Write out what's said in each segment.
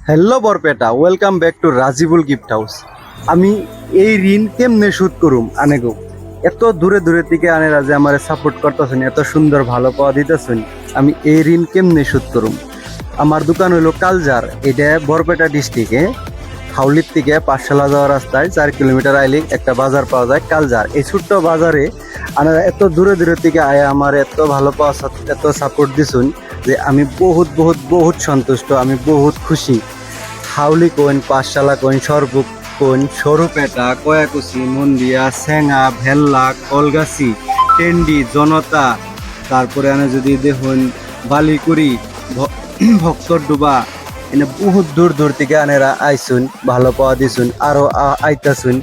Hello Barpeta, welcome back to Rajibul gift house. আমি এই ঋণ কেমনে শোধ করুম আনেগো, এত দূরে দূরে থেকে আনেরা যে আমার সাপোর্ট করতেছেন, এত সুন্দর ভালো পাওয়া দিতেছেন, আমি এই ঋণ কেমনে শোধ করুম। আমার দোকান হইলো কালজার, এটা বরপেটা ডিস্ট্রিক্টে হাউলির থেকে পাঠশালা যাওয়ার রাস্তায় 4 কিলোমিটার আইলে একটা বাজার পাওয়া যায় কালজার। এই ছোট্ট বাজারে আনারা এত দূরে দূরে থেকে আয় আমার এত ভালো পাওয়া এত সাপোর্ট দিছুন যে আমি বহুত বহুত বহুত সন্তুষ্ট, আমি বহুত খুশি। হাউলি কইন, পাঠশালা কইন, সরবুক কইন, সরুপেটা, কয়াকুচি, মন্দিয়া, সেঙ্গা, ভেল্লা, কলগাছি, টেন্ডি, জনতা, তারপরে আনে যদি দেখুন বালিকুড়ি, ভক্তরডুবা, এনে বহুত দূর দূর থেকে আনেরা আইসুন, ভালো পাওয়া দিছুন, আরও আইতাছুন।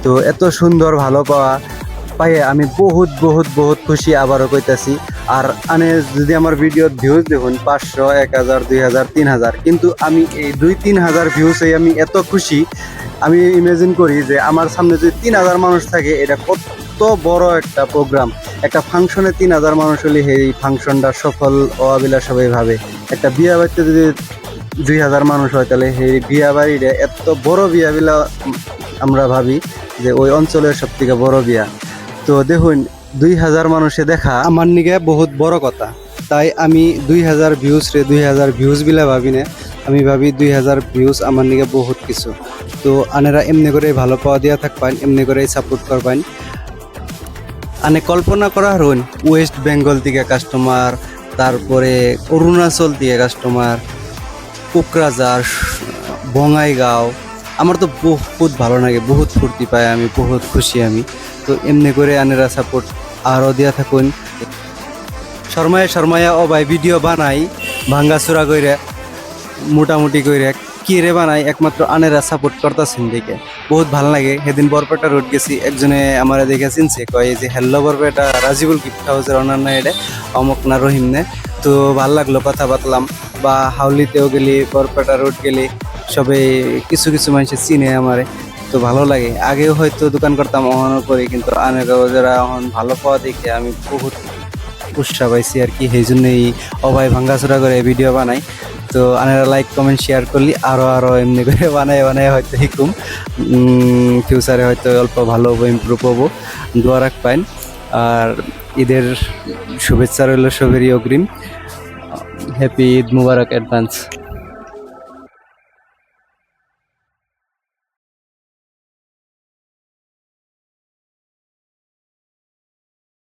তো এত সুন্দর ভালো পাওয়া পাইয়ে আমি বহুত বহুত বহুত খুশি, আবারও কইতাছি। আর আনে যদি আমার ভিডিওর ভিউজ দেখুন 500, 1000, 2000, 3000, কিন্তু আমি এই 2-3 হাজার ভিউজে আমি এত খুশি। আমি ইমাজিন করি যে আমার সামনে যদি 3000 মানুষ থাকে, এটা কত বড় একটা প্রোগ্রাম। একটা ফাংশনে 3000 মানুষ হলে এই ফাংশনটা সফল অবিলাস হবে ভাবে। একটা বিয়া বাড়িতে যদি 2000 মানুষ হয়, তাহলে সেই বিয়া বাড়িটা এত বড় বিয়া বিলা আমরা ভাবি যে ওই অঞ্চলের সব থেকে বড় বিয়া। তো দেখুন 2000 মানুষে দেখা আমার নিকে বহুত বড় কথা। তাই আমি 2000 ভিউজ 2000 ভিউজ বিলা ভাবি না, আমি ভাবি 2000 ভিউজ আমার নিকে বহুত কিছু। তো আনেরা এমনি করে ভালো পাওয়া দিয়া থাকবেন, এমনি করে সাপোর্ট করবেন। আনে কল্পনা করা হন ওয়েস্ট বেঙ্গল থেকে কাস্টমার, তারপরে অরুণাচল থেকে কাস্টমার, কোকরাঝার, বঙাইগাঁও। আমার তো বহুত ভালো লাগে, বহুত ফুর্তি পাই আমি, বহুত খুশি আমি। তো এমনি করে আনেরা সাপোর্ট আরও দিয়া থাকুন। শর্মায়া ও ভাই ভিডিও বানাই ভাঙ্গাচুরা কইরা, মোটামুটি কইরা কি রে বানাই, একমাত্র আনেরা সাপোর্ট করতেছেন দেখে বহুত ভালো লাগে। সেদিন বরপেটা রোড গেছি, একজনে আমার দেখে চিনছে, কয় যে হ্যালো বরপেটা, রাজিবুল গিফট হাউসের অনার না এটা, অমক না রহিম নে। তো ভাল লাগলো, কথা বাতলাম। বা হাউলিতেও গেলি, বরপেটা রোড গেলি, সবে কিছু কিছু মানুষের চিনে আমারে, তো ভালো লাগে। আগেও হয়তো দোকান করতাম, অহনও করি, কিন্তু আনেরাও যারা এখন ভালো পাওয়া দেখে আমি বহুত উৎসাহ পাইছি আর কি। সেই জন্যই অভাই ভাঙ্গাচোরা করে ভিডিও বানাই। তো আনারা লাইক কমেন্ট শেয়ার করলি আরও এমনি করে বানায় হয়তো শিখুম, ফিউচারে হয়তো অল্প ভালো হবো, ইমপ্রুভ হবো। দোয়া রাখবেন। আর ঈদের শুভেচ্ছা রইল সবেরই অগ্রিম। হ্যাপি ঈদ মুবারক অ্যাডভান্স।